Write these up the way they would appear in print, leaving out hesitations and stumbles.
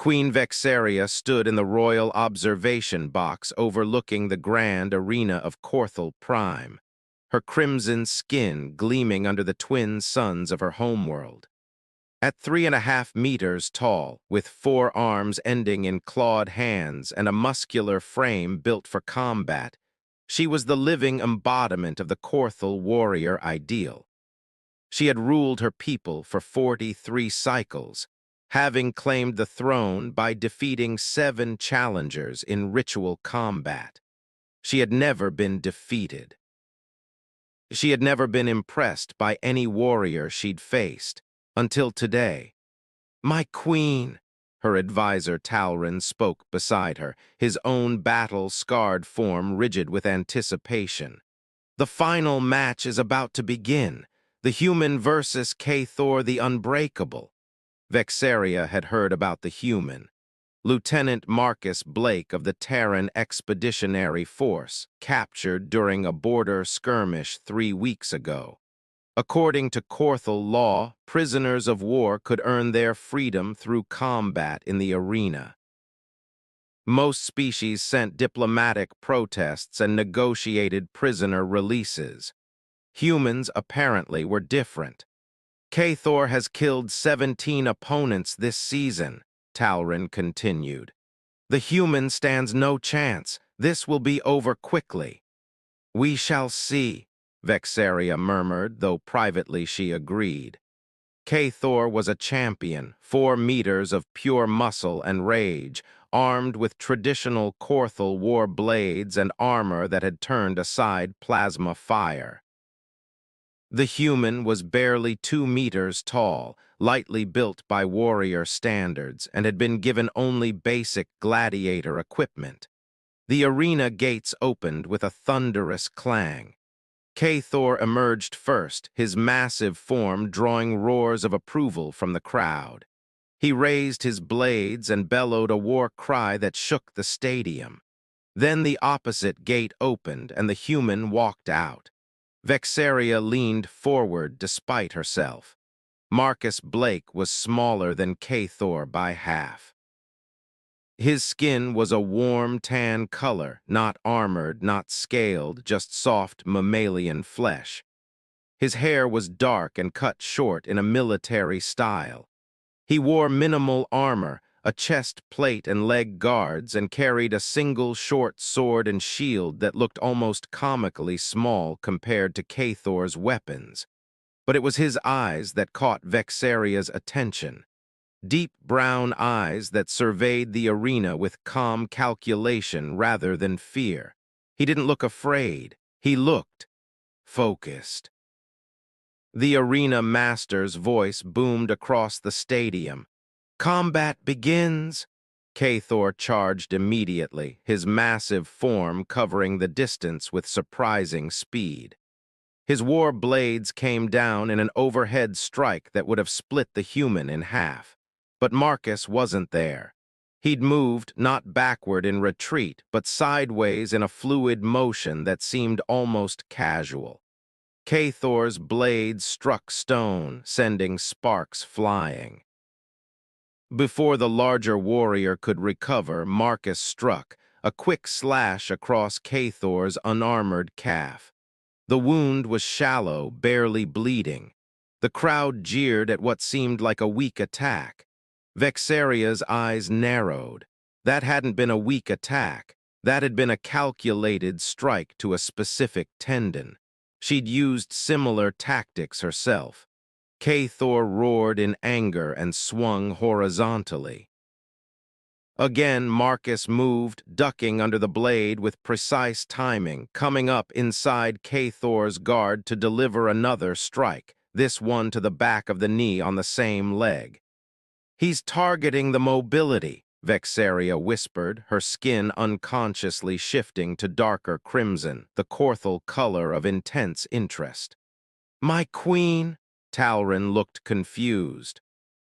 Queen Vexaria stood in the royal observation box overlooking the grand arena of Corthel Prime, her crimson skin gleaming under the twin suns of her homeworld. At 3.5 meters tall, with 4 arms ending in clawed hands and a muscular frame built for combat, she was the living embodiment of the Corthel warrior ideal. She had ruled her people for 43 cycles, having claimed the throne by defeating 7 challengers in ritual combat. She had never been defeated. She had never been impressed by any warrior she'd faced, until today. "My queen," her advisor Talrin spoke beside her, his own battle-scarred form rigid with anticipation. "The final match is about to begin, the human versus Cathor the Unbreakable." Vexaria had heard about the human. Lieutenant Marcus Blake of the Terran Expeditionary Force, captured during a border skirmish 3 weeks ago. According to Corthel law, prisoners of war could earn their freedom through combat in the arena. Most species sent diplomatic protests and negotiated prisoner releases. Humans, apparently, were different. "Cathor has killed 17 opponents this season," Talrin continued. "The human stands no chance. This will be over quickly." "We shall see," Vexaria murmured, though privately she agreed. Cathor was a champion, 4 meters of pure muscle and rage, armed with traditional Corthel war blades and armor that had turned aside plasma fire. The human was barely 2 meters tall, lightly built by warrior standards, and had been given only basic gladiator equipment. The arena gates opened with a thunderous clang. Cathor emerged first, his massive form drawing roars of approval from the crowd. He raised his blades and bellowed a war cry that shook the stadium. Then the opposite gate opened and the human walked out. Vexaria leaned forward despite herself. Marcus Blake was smaller than Cathor by half. His skin was a warm tan color, not armored, not scaled, just soft mammalian flesh. His hair was dark and cut short in a military style. He wore minimal armor, a chest plate and leg guards, and carried a single short sword and shield that looked almost comically small compared to Cathor's weapons. But it was his eyes that caught Vexaria's attention. Deep brown eyes that surveyed the arena with calm calculation rather than fear. He didn't look afraid. He looked focused. The arena master's voice boomed across the stadium. "Combat begins!" Cathor charged immediately, his massive form covering the distance with surprising speed. His war blades came down in an overhead strike that would have split the human in half. But Marcus wasn't there. He'd moved not backward in retreat, but sideways in a fluid motion that seemed almost casual. Cathor's blades struck stone, sending sparks flying. Before the larger warrior could recover, Marcus struck, a quick slash across Cathor's unarmored calf. The wound was shallow, barely bleeding. The crowd jeered at what seemed like a weak attack. Vexaria's eyes narrowed. That hadn't been a weak attack. That had been a calculated strike to a specific tendon. She'd used similar tactics herself. Cathor roared in anger and swung horizontally. Again, Marcus moved, ducking under the blade with precise timing, coming up inside Cathor's guard to deliver another strike, this one to the back of the knee on the same leg. "He's targeting the mobility," Vexaria whispered, her skin unconsciously shifting to darker crimson, the Corthel color of intense interest. "My queen?" Talrin looked confused.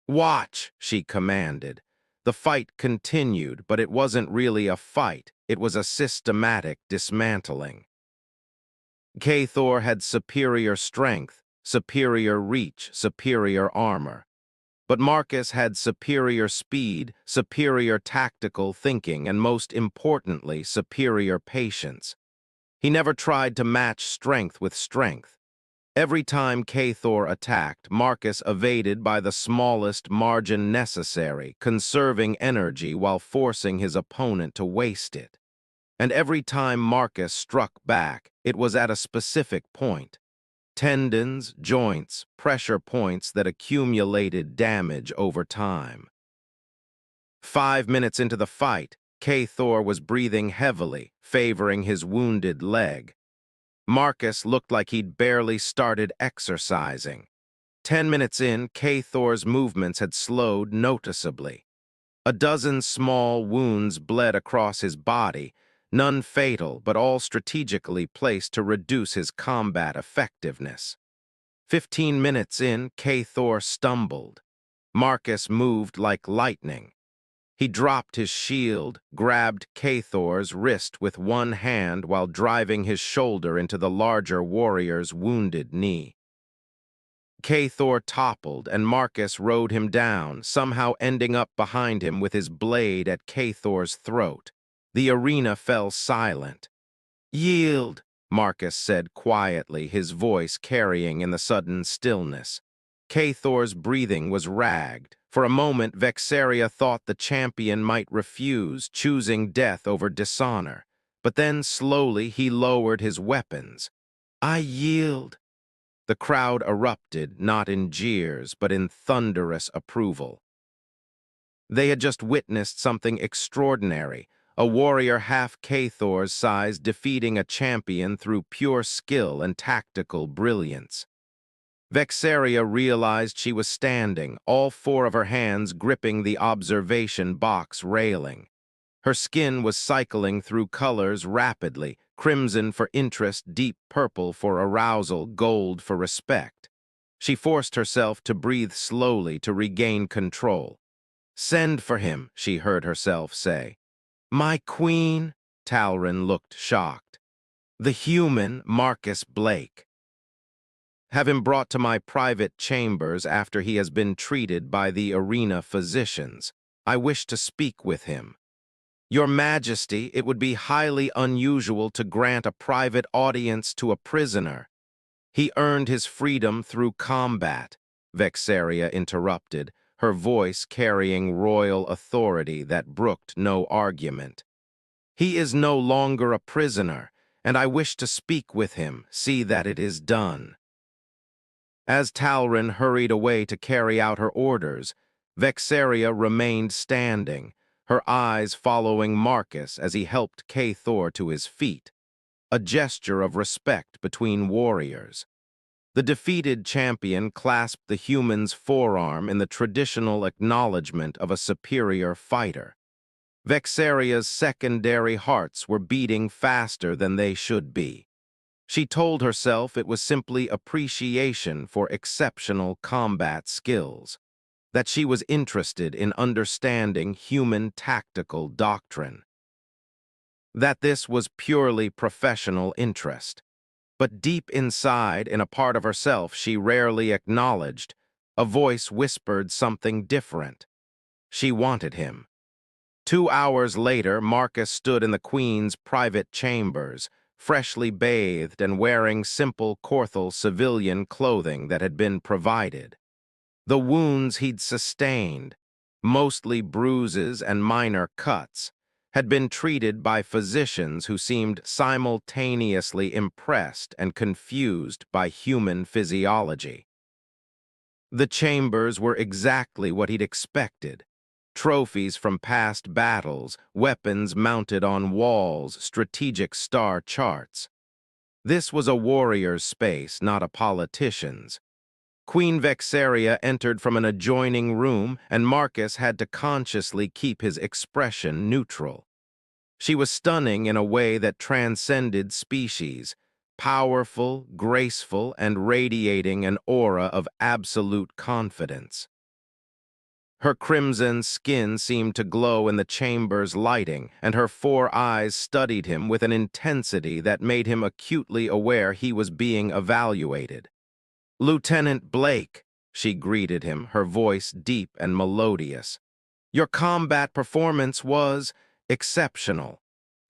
"Watch," she commanded. The fight continued, but it wasn't really a fight. It was a systematic dismantling. Cathor had superior strength, superior reach, superior armor. But Marcus had superior speed, superior tactical thinking, and most importantly, superior patience. He never tried to match strength with strength. Every time Cathor attacked, Marcus evaded by the smallest margin necessary, conserving energy while forcing his opponent to waste it. And every time Marcus struck back, it was at a specific point. Tendons, joints, pressure points that accumulated damage over time. 5 minutes into the fight, Cathor was breathing heavily, favoring his wounded leg. Marcus looked like he'd barely started exercising. 10 minutes in, Cathor's movements had slowed noticeably. A dozen small wounds bled across his body, none fatal, but all strategically placed to reduce his combat effectiveness. 15 minutes in, Cathor stumbled. Marcus moved like lightning. He dropped his shield, grabbed Cathor's wrist with one hand while driving his shoulder into the larger warrior's wounded knee. Cathor toppled, and Marcus rode him down, somehow ending up behind him with his blade at Cathor's throat. The arena fell silent. "Yield," Marcus said quietly, his voice carrying in the sudden stillness. Cathor's breathing was ragged. For a moment, Vexaria thought the champion might refuse, choosing death over dishonor. But then, slowly, he lowered his weapons. "I yield." The crowd erupted, not in jeers, but in thunderous approval. They had just witnessed something extraordinary, a warrior half Cathor's size defeating a champion through pure skill and tactical brilliance. Vexaria realized she was standing, all four of her hands gripping the observation box railing. Her skin was cycling through colors rapidly, crimson for interest, deep purple for arousal, gold for respect. She forced herself to breathe slowly to regain control. "Send for him," she heard herself say. "My queen?" Talrin looked shocked. "The human Marcus Blake. Have him brought to my private chambers after he has been treated by the arena physicians. I wish to speak with him." "Your Majesty, it would be highly unusual to grant a private audience to a prisoner. He earned his freedom through combat," Vexaria interrupted, her voice carrying royal authority that brooked no argument. "He is no longer a prisoner, and I wish to speak with him, see that it is done." As Talrin hurried away to carry out her orders, Vexaria remained standing, her eyes following Marcus as he helped Cathor to his feet, a gesture of respect between warriors. The defeated champion clasped the human's forearm in the traditional acknowledgement of a superior fighter. Vexaria's secondary hearts were beating faster than they should be. She told herself it was simply appreciation for exceptional combat skills, that she was interested in understanding human tactical doctrine, that this was purely professional interest. But deep inside, in a part of herself she rarely acknowledged, a voice whispered something different. She wanted him. 2 hours later, Marcus stood in the Queen's private chambers, freshly bathed and wearing simple Corthal civilian clothing that had been provided. The wounds he'd sustained, mostly bruises and minor cuts, had been treated by physicians who seemed simultaneously impressed and confused by human physiology. The chambers were exactly what he'd expected. Trophies from past battles, weapons mounted on walls, strategic star charts. This was a warrior's space, not a politician's. Queen Vexaria entered from an adjoining room, and Marcus had to consciously keep his expression neutral. She was stunning in a way that transcended species, powerful, graceful, and radiating an aura of absolute confidence. Her crimson skin seemed to glow in the chamber's lighting, and her four eyes studied him with an intensity that made him acutely aware he was being evaluated. "Lieutenant Blake," she greeted him, her voice deep and melodious. "Your combat performance was exceptional."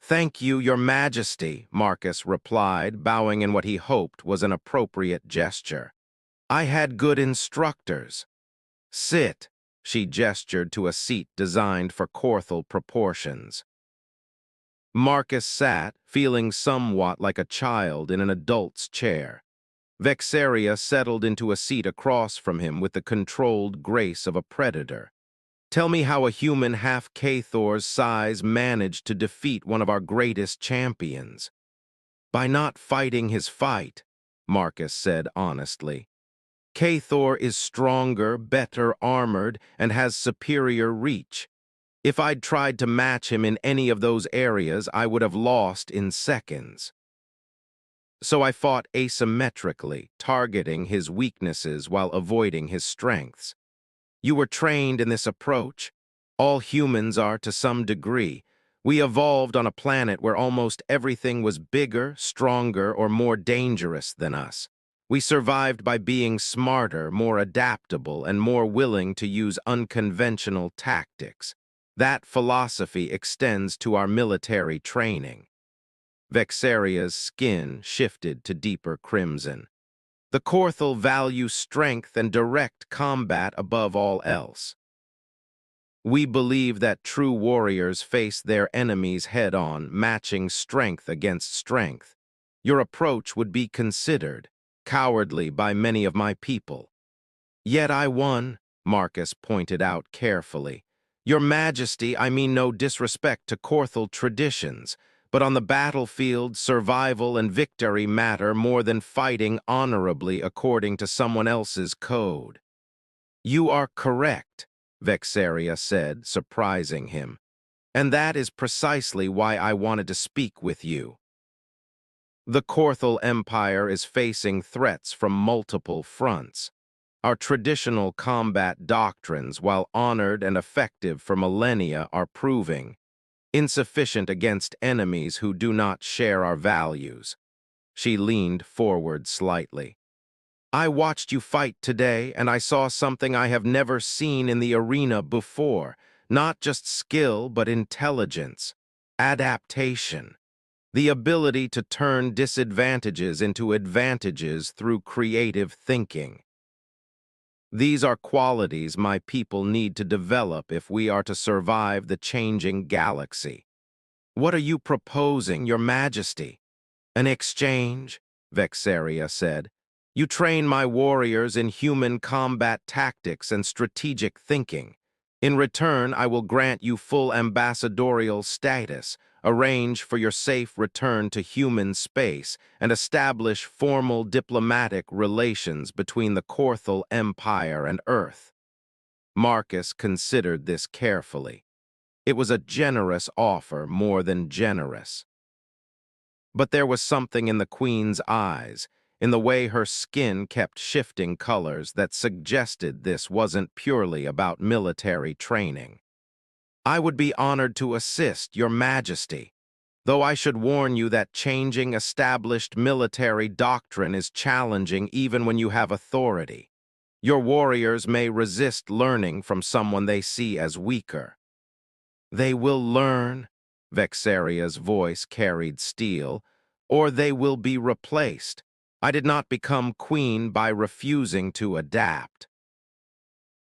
"Thank you, Your Majesty," Marcus replied, bowing in what he hoped was an appropriate gesture. "I had good instructors." "Sit," she gestured to a seat designed for Corthel proportions. Marcus sat, feeling somewhat like a child in an adult's chair. Vexaria settled into a seat across from him with the controlled grace of a predator. "Tell me how a human half-Cathor's size managed to defeat one of our greatest champions." "By not fighting his fight," Marcus said honestly. "Cathor is stronger, better armored, and has superior reach. If I'd tried to match him in any of those areas, I would have lost in seconds. So I fought asymmetrically, targeting his weaknesses while avoiding his strengths. You were trained in this approach. All humans are to some degree. We evolved on a planet where almost everything was bigger, stronger, or more dangerous than us. We survived by being smarter, more adaptable, and more willing to use unconventional tactics. That philosophy extends to our military training." Vexaria's skin shifted to deeper crimson. "The Corthel value strength and direct combat above all else. We believe that true warriors face their enemies head-on, matching strength against strength. Your approach would be considered cowardly by many of my people. Yet I won," Marcus pointed out carefully. "Your Majesty, I mean no disrespect to Corthel traditions, but on the battlefield, survival and victory matter more than fighting honorably according to someone else's code." "You are correct," Vexaria said, surprising him. "And that is precisely why I wanted to speak with you. The Corthel Empire is facing threats from multiple fronts. Our traditional combat doctrines, while honored and effective for millennia, are proving insufficient against enemies who do not share our values." She leaned forward slightly. "I watched you fight today, and I saw something I have never seen in the arena before. Not just skill, but intelligence, adaptation, the ability to turn disadvantages into advantages through creative thinking. These are qualities my people need to develop if we are to survive the changing galaxy." "What are you proposing, Your Majesty?" "An exchange," Vexaria said. "You train my warriors in human combat tactics and strategic thinking. In return, I will grant you full ambassadorial status, arrange for your safe return to human space, and establish formal diplomatic relations between the Corthel Empire and Earth." Marcus considered this carefully. It was a generous offer, more than generous. But there was something in the Queen's eyes, in the way her skin kept shifting colors, that suggested this wasn't purely about military training. "I would be honored to assist, Your Majesty, though I should warn you that changing established military doctrine is challenging even when you have authority. Your warriors may resist learning from someone they see as weaker." "They will learn," Vexaria's voice carried steel, "or they will be replaced. I did not become queen by refusing to adapt."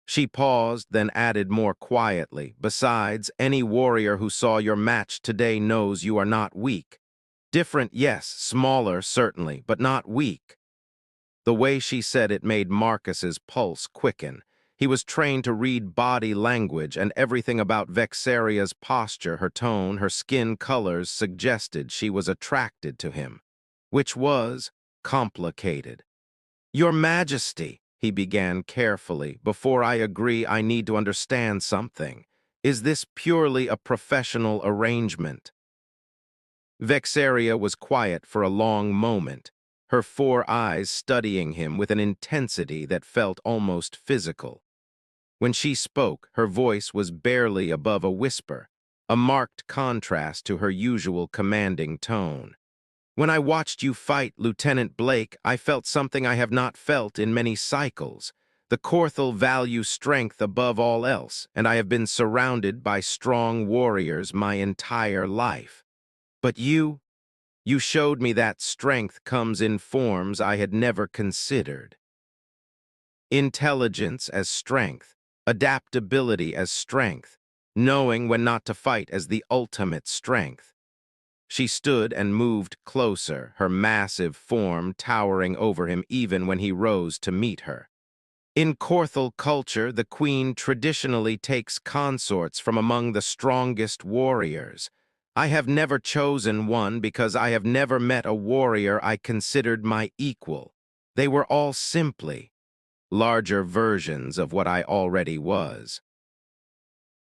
She paused, then added more quietly, "Besides, any warrior who saw your match today knows you are not weak. Different, yes, smaller, certainly, but not weak." The way she said it made Marcus's pulse quicken. He was trained to read body language, and everything about Vexaria's posture, her tone, her skin colors suggested she was attracted to him, which was complicated. "Your Majesty," he began carefully, "before I agree, I need to understand something. Is this purely a professional arrangement?" Vexaria was quiet for a long moment, her four eyes studying him with an intensity that felt almost physical. When she spoke, her voice was barely above a whisper, a marked contrast to her usual commanding tone. "When I watched you fight, Lieutenant Blake, I felt something I have not felt in many cycles, The Korthal value strength above all else, and I have been surrounded by strong warriors my entire life. But you showed me that strength comes in forms I had never considered. Intelligence as strength, adaptability as strength, knowing when not to fight as the ultimate strength. She stood and moved closer, her massive form towering over him even when he rose to meet her. In Korthal culture, the queen traditionally takes consorts from among the strongest warriors. I have never chosen one because I have never met a warrior I considered my equal. They were all simply larger versions of what I already was.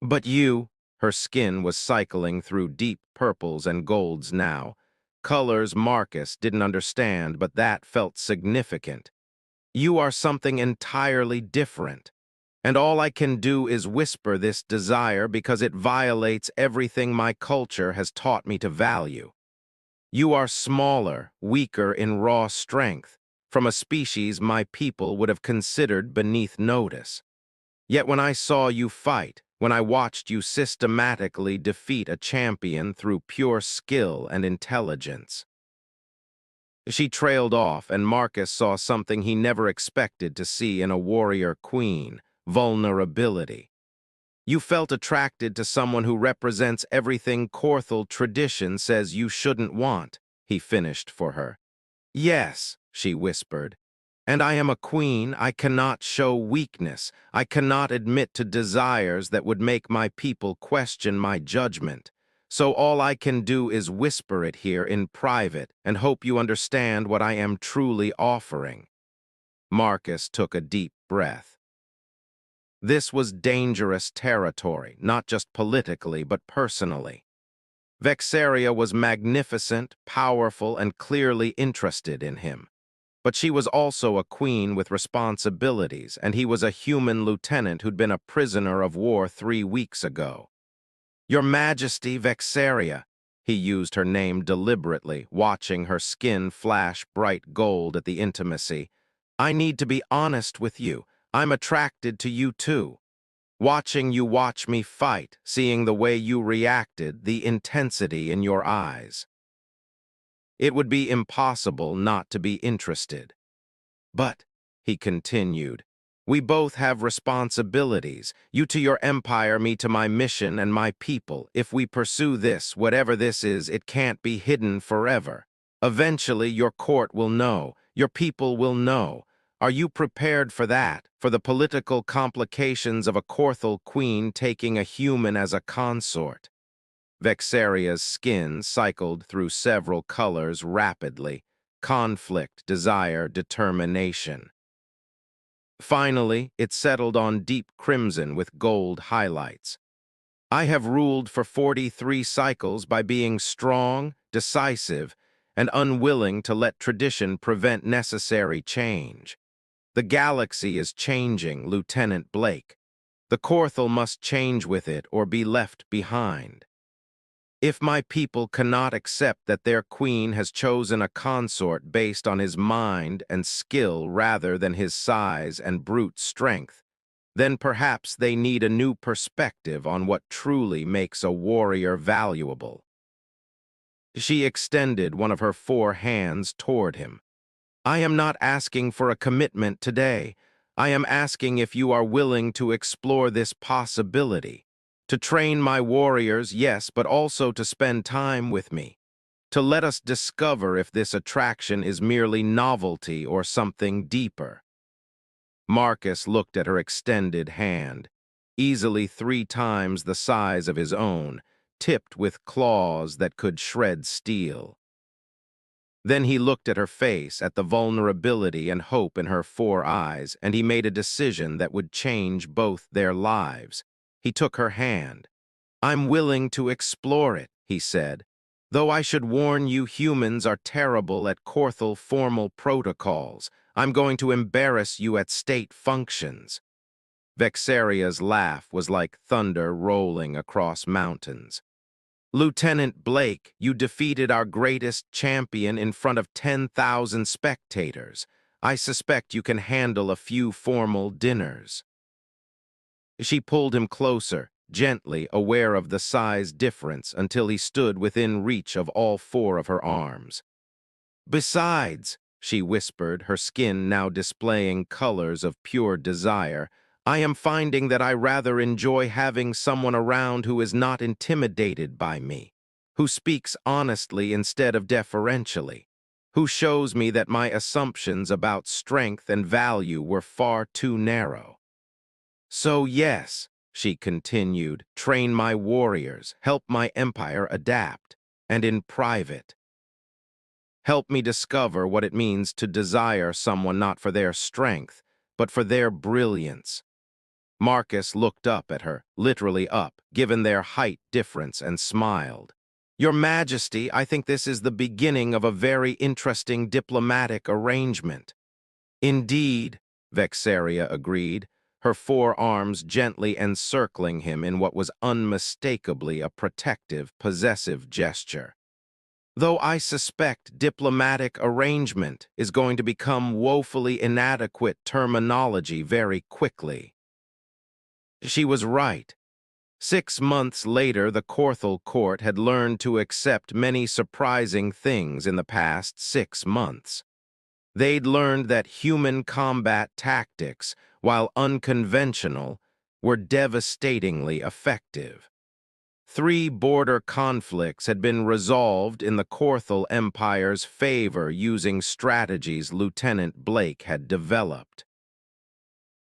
But her skin was cycling through deep purples and golds now. Colors Marcus didn't understand, but that felt significant. You are something entirely different. And all I can do is whisper this desire because it violates everything my culture has taught me to value. You are smaller, weaker in raw strength, from a species my people would have considered beneath notice. Yet when I saw you fight, when I watched you systematically defeat a champion through pure skill and intelligence. She trailed off, and Marcus saw something he never expected to see in a warrior queen: vulnerability. You felt attracted to someone who represents everything Korthal tradition says you shouldn't want, he finished for her. Yes, she whispered. And I am a queen. I cannot show weakness. I cannot admit to desires that would make my people question my judgment. So all I can do is whisper it here in private and hope you understand what I am truly offering. Marcus took a deep breath. This was dangerous territory, not just politically, but personally. Vexaria was magnificent, powerful, and clearly interested in him. But she was also a queen with responsibilities, and he was a human lieutenant who'd been a prisoner of war 3 weeks ago. Your Majesty Vexaria, he used her name deliberately, watching her skin flash bright gold at the intimacy. I need to be honest with you. I'm attracted to you too. Watching you watch me fight, seeing the way you reacted, the intensity in your eyes. It would be impossible not to be interested. But, he continued, we both have responsibilities, you to your empire, me to my mission and my people. If we pursue this, whatever this is, it can't be hidden forever. Eventually, your court will know, your people will know. Are you prepared for that, for the political complications of a Korthal queen taking a human as a consort? Vexaria's skin cycled through several colors rapidly: conflict, desire, determination. Finally, it settled on deep crimson with gold highlights. I have ruled for 43 cycles by being strong, decisive, and unwilling to let tradition prevent necessary change. The galaxy is changing, Lieutenant Blake. The Korthal must change with it or be left behind. If my people cannot accept that their queen has chosen a consort based on his mind and skill rather than his size and brute strength, then perhaps they need a new perspective on what truly makes a warrior valuable. She extended one of her 4 hands toward him. I am not asking for a commitment today. I am asking if you are willing to explore this possibility. To train my warriors, yes, but also to spend time with me. To let us discover if this attraction is merely novelty or something deeper. Marcus looked at her extended hand, easily 3 times the size of his own, tipped with claws that could shred steel. Then he looked at her face, at the vulnerability and hope in her 4 eyes, and he made a decision that would change both their lives. He took her hand. I'm willing to explore it, he said. Though I should warn you, humans are terrible at Korthal formal protocols. I'm going to embarrass you at state functions. Vexaria's laugh was like thunder rolling across mountains. Lieutenant Blake, you defeated our greatest champion in front of 10,000 spectators. I suspect you can handle a few formal dinners." She pulled him closer, gently, aware of the size difference, until he stood within reach of all four of her arms. "Besides," she whispered, her skin now displaying colors of pure desire, "I am finding that I rather enjoy having someone around who is not intimidated by me, who speaks honestly instead of deferentially, who shows me that my assumptions about strength and value were far too narrow. So yes," she continued, "train my warriors, help my empire adapt, and in private, help me discover what it means to desire someone not for their strength, but for their brilliance." Marcus looked up at her, literally up, given their height difference, and smiled. "Your Majesty, I think this is the beginning of a very interesting diplomatic arrangement." "Indeed," Vexaria agreed, her forearms gently encircling him in what was unmistakably a protective, possessive gesture. "Though I suspect diplomatic arrangement is going to become woefully inadequate terminology very quickly." She was right. 6 months later, the Corthel court had learned to accept many surprising things in the past 6 months. They'd learned that human combat tactics, while unconventional, were devastatingly effective. 3 border conflicts had been resolved in the Corthel Empire's favor using strategies Lieutenant Blake had developed.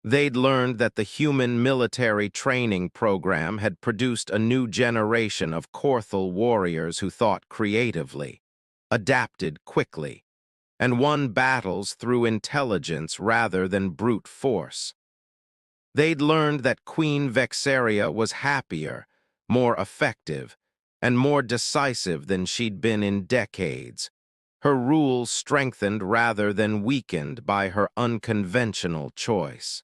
They'd learned that the human military training program had produced a new generation of Corthel warriors who thought creatively, adapted quickly, and won battles through intelligence rather than brute force. They'd learned that Queen Vexaria was happier, more effective, and more decisive than she'd been in decades, her rule strengthened rather than weakened by her unconventional choice.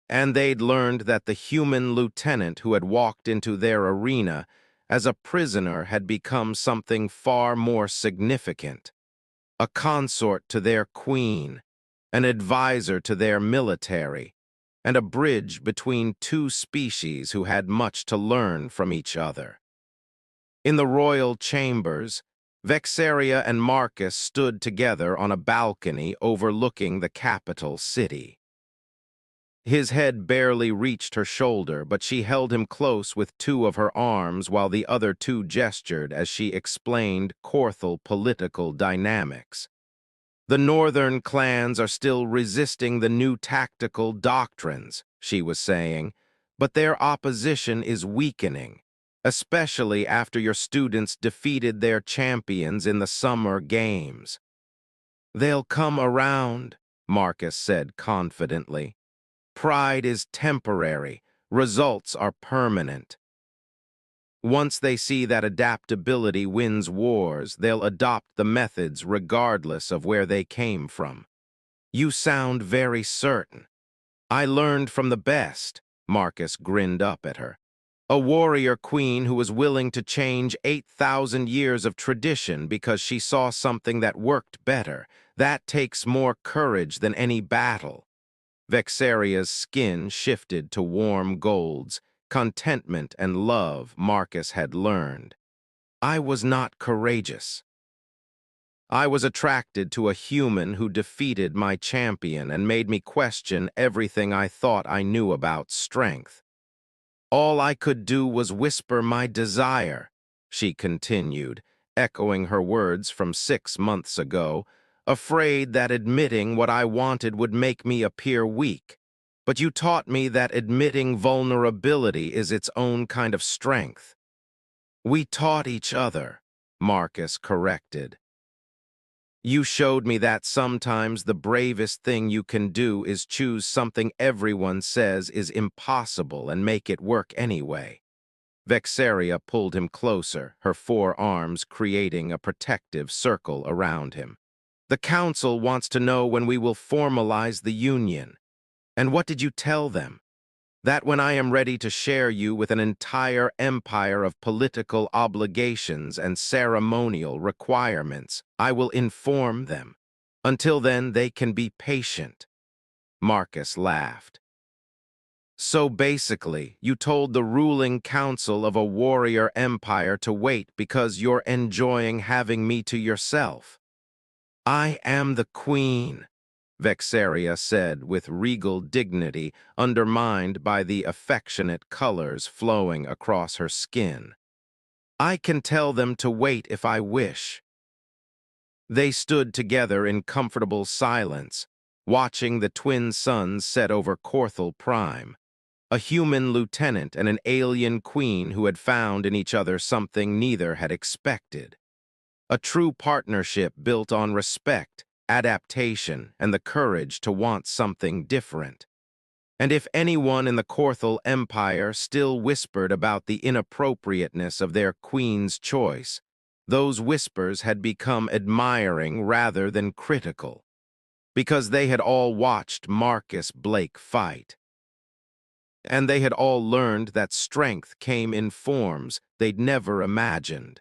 And they'd learned that the human lieutenant who had walked into their arena as a prisoner had become something far more significant: a consort to their queen, an advisor to their military, and a bridge between two species who had much to learn from each other. In the royal chambers, Vexaria and Marcus stood together on a balcony overlooking the capital city. His head barely reached her shoulder, but she held him close with 2 of her arms while the other 2 gestured as she explained Corthel political dynamics. "The northern clans are still resisting the new tactical doctrines," she was saying, "but their opposition is weakening, especially after your students defeated their champions in the summer games." "They'll come around," Marcus said confidently. "Pride is temporary, results are permanent. Once they see that adaptability wins wars, they'll adopt the methods regardless of where they came from." "You sound very certain." "I learned from the best," Marcus grinned up at her. "A warrior queen who was willing to change 8,000 years of tradition because she saw something that worked better. That takes more courage than any battle." Vexaria's skin shifted to warm golds, contentment and love, Marcus had learned. "I was not courageous. I was attracted to a human who defeated my champion and made me question everything I thought I knew about strength. All I could do was whisper my desire," she continued, echoing her words from 6 months ago, "afraid that admitting what I wanted would make me appear weak. But you taught me that admitting vulnerability is its own kind of strength." "We taught each other," Marcus corrected. "You showed me that sometimes the bravest thing you can do is choose something everyone says is impossible and make it work anyway." Vexaria pulled him closer, her 4 arms creating a protective circle around him. "The council wants to know when we will formalize the union." "And what did you tell them?" "That when I am ready to share you with an entire empire of political obligations and ceremonial requirements, I will inform them." Until then, they can be patient. Marcus laughed. So basically, you told the ruling council of a warrior empire to wait because you're enjoying having me to yourself. I am the queen, Vexaria said with regal dignity, undermined by the affectionate colors flowing across her skin. I can tell them to wait if I wish. They stood together in comfortable silence, watching the twin suns set over Corthel Prime, a human lieutenant and an alien queen who had found in each other something neither had expected. A true partnership built on respect, adaptation, and the courage to want something different. And if anyone in the Corthel Empire still whispered about the inappropriateness of their queen's choice, those whispers had become admiring rather than critical, because they had all watched Marcus Blake fight. And they had all learned that strength came in forms they'd never imagined.